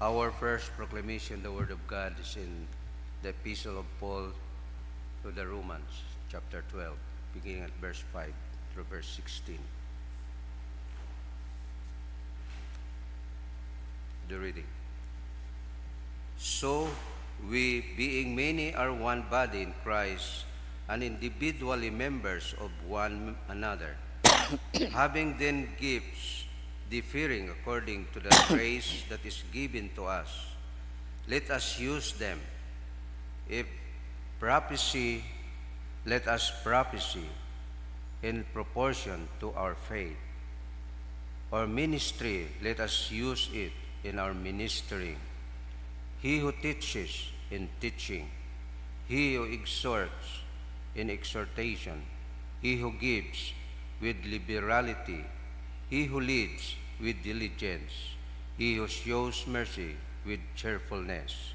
Our first proclamation, the Word of God, is in the Epistle of Paul to the Romans, chapter 12, beginning at verse 5 through verse 16. The reading. So, we, being many, are one body in Christ, and individually members of one another, having then gifts differing according to the grace that is given to us, let us use them. If prophecy, let us prophesy in proportion to our faith. Or ministry, let us use it in our ministering. He who teaches, in teaching. He who exhorts, in exhortation. He who gives, with liberality. He who leads, with diligence. He who shows mercy, with cheerfulness.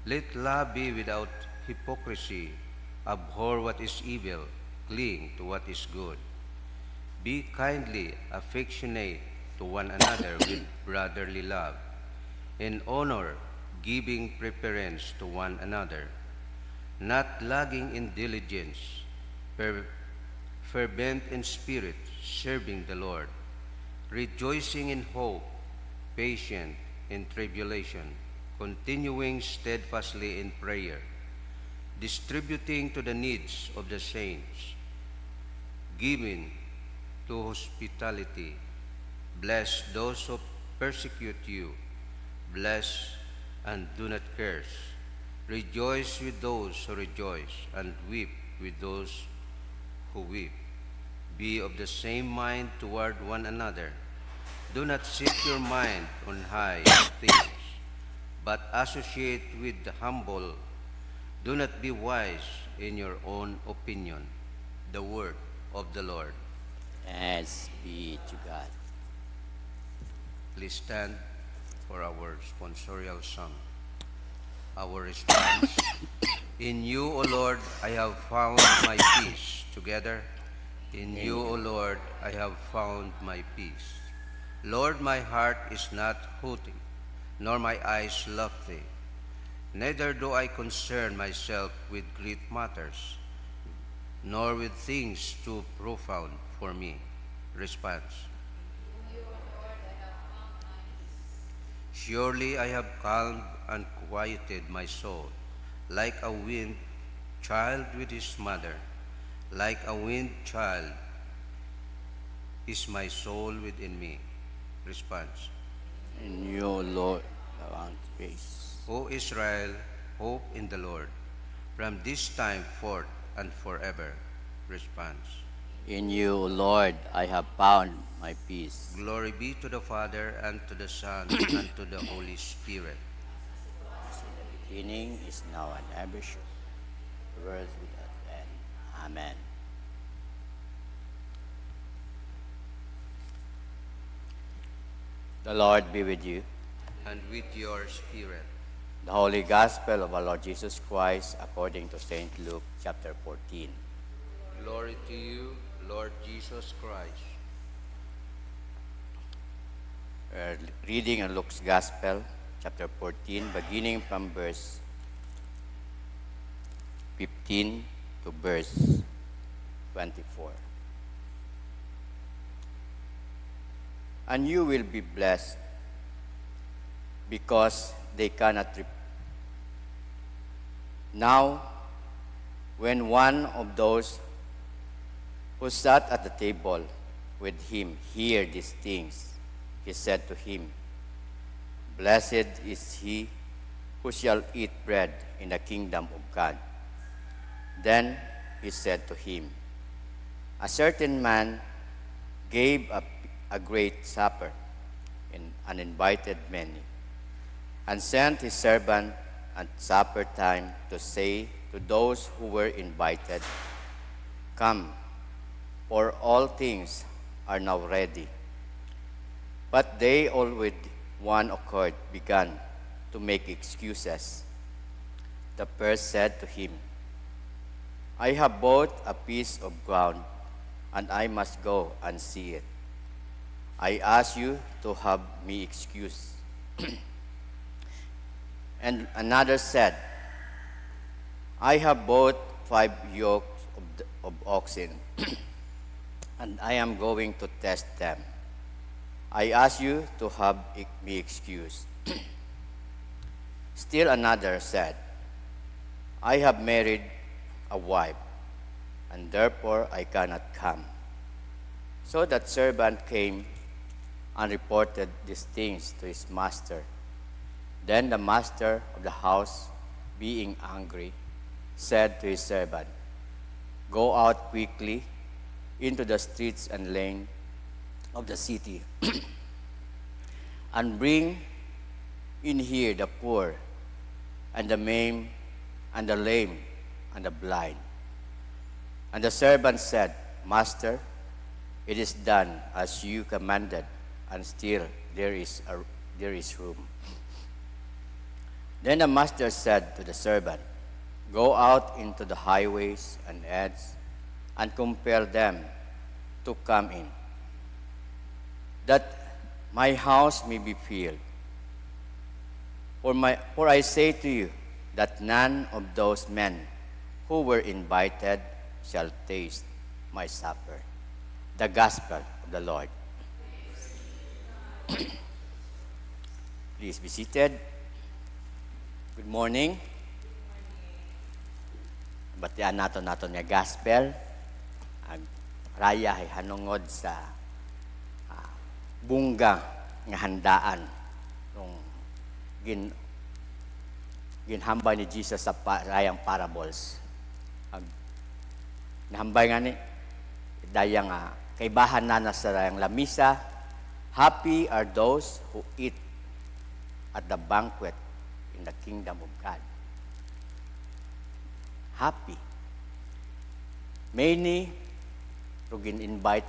Let love be without hypocrisy. Abhor what is evil, cling to what is good. Be kindly affectionate to one another with brotherly love. In honor, giving preference to one another, not lagging in diligence, fervent in spirit, serving the Lord, rejoicing in hope, patient in tribulation, continuing steadfastly in prayer, distributing to the needs of the saints, giving to hospitality. Bless those who persecute you. Bless and do not curse. Rejoice with those who rejoice, and weep with those who weep. Be of the same mind toward one another. Do not set your mind on high things, but associate with the humble. Do not be wise in your own opinion. The word of the Lord. Thanks be to God. Please stand for our sponsorial song. Our response. In you, O Lord, I have found my peace. Together, in you, O Lord, I have found my peace. Lord, my heart is not haughty, nor my eyes lofty. Neither do I concern myself with great matters, nor with things too profound for me. Response. Surely I have calmed and quieted my soul, like a weaned child with his mother. Like a weaned child is my soul within me. Response. In you, Lord, I want grace. O Israel, hope in the Lord, from this time forth and forever. Response. In you, Lord, I have found my peace. Glory be to the Father, and to the Son, and to the Holy Spirit. As in the beginning, is now, and ever shall be, world without end. Amen. The Lord be with you. And with your spirit. The Holy Gospel of our Lord Jesus Christ according to St. Luke chapter 14. Glory to you, Lord Jesus Christ. Reading in Luke's Gospel, chapter 14, beginning from verse 15 to verse 24. And you will be blessed because they cannot Now, when one of those who sat at the table with him heard these things, he said to him, Blessed is he who shall eat bread in the kingdom of God. Then he said to him, A certain man gave a great supper and invited many, and sent his servant at supper time to say to those who were invited, Come, for all things are now ready. But they all with one accord began to make excuses. The first said to him, I have bought a piece of ground, and I must go and see it. I ask you to have me excused. And another said, I have bought 5 yokes of oxen, and I am going to test them. I ask you to have me excused. Still another said, I have married a wife, and therefore I cannot come. So that servant came and reported these things to his master. Then the master of the house, being angry, said to his servant, Go out quickly into the streets and lanes of the city, and bring in here the poor, and the maimed, and the lame, and the blind. And the servant said, Master, it is done as you commanded, and still there is room. Then the master said to the servant, Go out into the highways and hedges, and compel them to come in, that my house may be filled. For I say to you that none of those men who were invited shall taste my supper. The gospel of the Lord. Please be seated. Good morning. Batian naton nga gospel. Ang raya ay hanungod sa bungga nga handaan nung ginhambay ni Jesus sa rayang parables. Ang nahambay nga ni dayang kaibahan na sa rayang lamisa, happy are those who eat at the banquet in the kingdom of God. Happy. Many to invite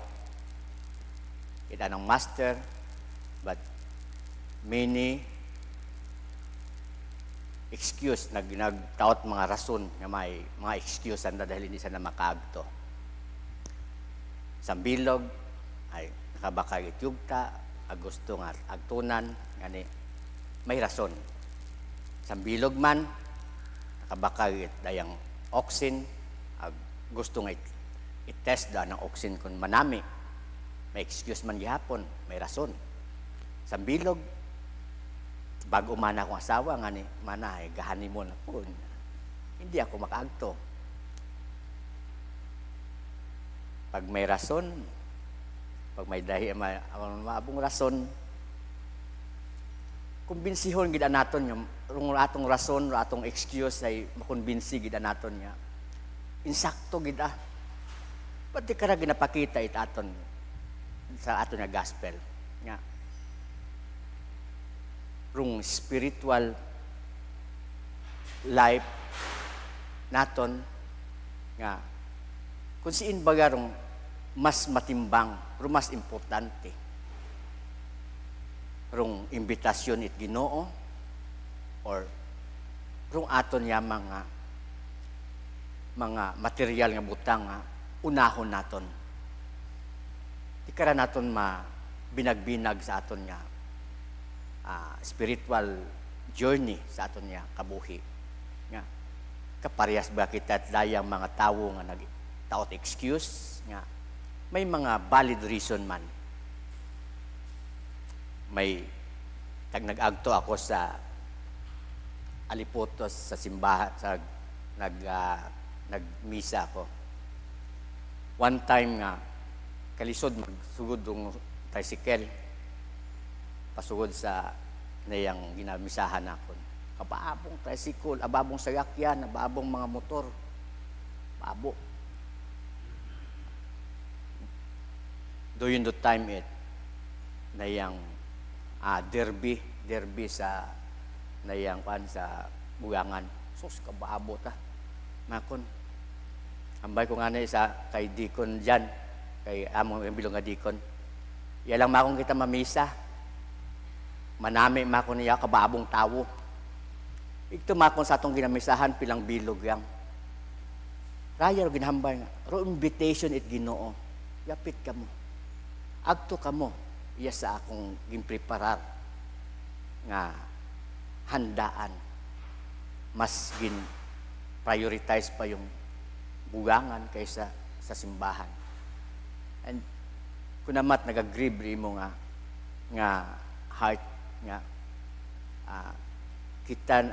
kita ng master, but many excuse, nagtaot mga rason nga may mga excuse na dahil hindi sana makaagto. Sa bilog ay nakabakay ityugta, gusto nga agtunan, ngani may rason. Sa bilog man, nakabakay dayang oxen, gusto nga i-test da ng oxen kung manami. May excuse man gihapon, may rason. Sa bilog, bago umana akong asawa, nga ni, mana, gahani mo na po. Hindi ako makaagto. Pag may rason, pag may maabong rason, kumbensihon gida naton yung atong rason, atong excuse ay makumbinsi gida naton nga. Insakto gida. Ba't di ka na ginapakita aton sa aton nga gospel? Nga. Rung spiritual life naton nga kung siin baga rung mas matimbang, rung mas importante rung imbitasyon it Ginoo or rung aton ya mga material nga butang nga unahon naton. Di kara naton binagbinag sa aton nga spiritual journey sa aton nga kabuhi. Nga kaparehas ba kita dayang mga tawo nga nagtaot excuse nga may mga valid reason man. May nag-agto ako sa Alipotos sa simbahan sa nagmisa ako. One time nga kalisod magsugod ng tricycle pasugod sa nayang ginamisahan ako. Kabaabong tricycle, ababong sasakyan, ababong mga motor. Babo. During the time nayang derby sa nayang sa bugangan. Sus, kabaabo ta. Makon. Ambay ko nga na isa kay Deacon Jan, kay among bilong nga Deacon. Yalang makong kita mamisa. Manami makon niya kabaabong tawo. Ito makon sa atong ginamisahan pilang bilog yang. Raya ro ginhambay nga. Ro invitation it Ginoo. Yapit ka mo. Agto ka mo. Iya sa akong ginpreparar nga handaan mas prioritize pa yung bugangan kaysa sa simbahan. And kunamat nag-agree mo nga heart nga kita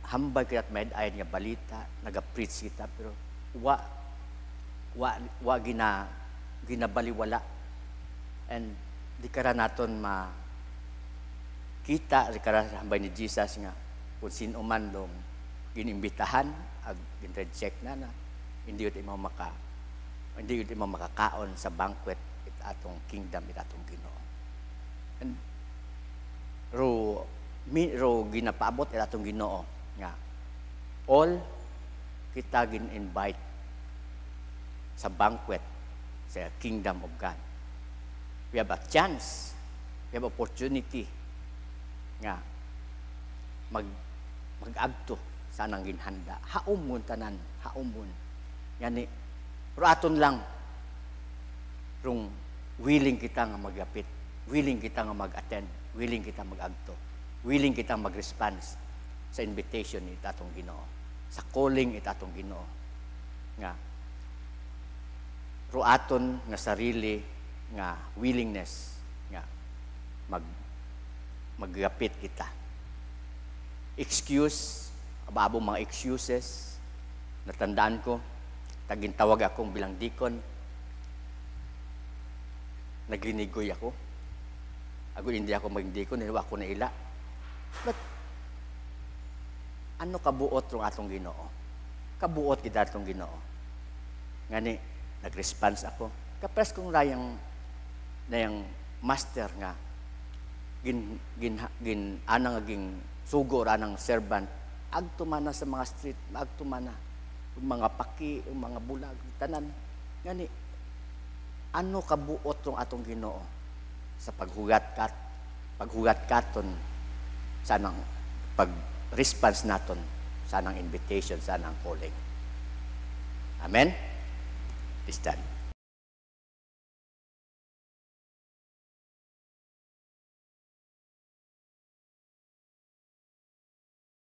hambay kita at may ayat nga balita, naga-preach kita, pero wa ginabaliwala. And di kara naton kita di kara hambay ni Jesus nga kung sino man dong ginimbitahan ag gin-reject na hindi yun mo makakaon sa banquet it atong kingdom, it atong Ginoo. And ro ginapaabot it atong Ginoo nga all kita gin-invite sa banquet sa kingdom of God. We have a chance, we have opportunity nga mag-agto sa nang ginhanda. Haumon tanan, haumon. Yani, pero aton lang, rung willing kita nga magapit, willing kita nga mag-attend, willing kita mag-agto, willing kita mag-response sa invitation ni Tatong Ginoo, sa calling ni Tatong Ginoo. Nga, pero aton nga sarili nga willingness nga magapit kita. Excuse, ababo mga excuses, natandaan ko, tagintawag akong bilang deacon, naglinigoy ako. Ako hindi ako maging deacon, niliwa ako na ila. But, ano kabuot rong atong Ginoo? Kabuot kita atong Ginoo. Ngani, nag-response ako. Kapres kong nayang master nga, anang aging sugo anang servant, agtumana sa mga street, agtumana yung mga paki, yung mga bulag, tanan. Ngani, ano kabuot ng atong Ginoo sa paghugat katon sa nang pag-response naton sa nang invitation, sa nang calling. Amen? Please stand.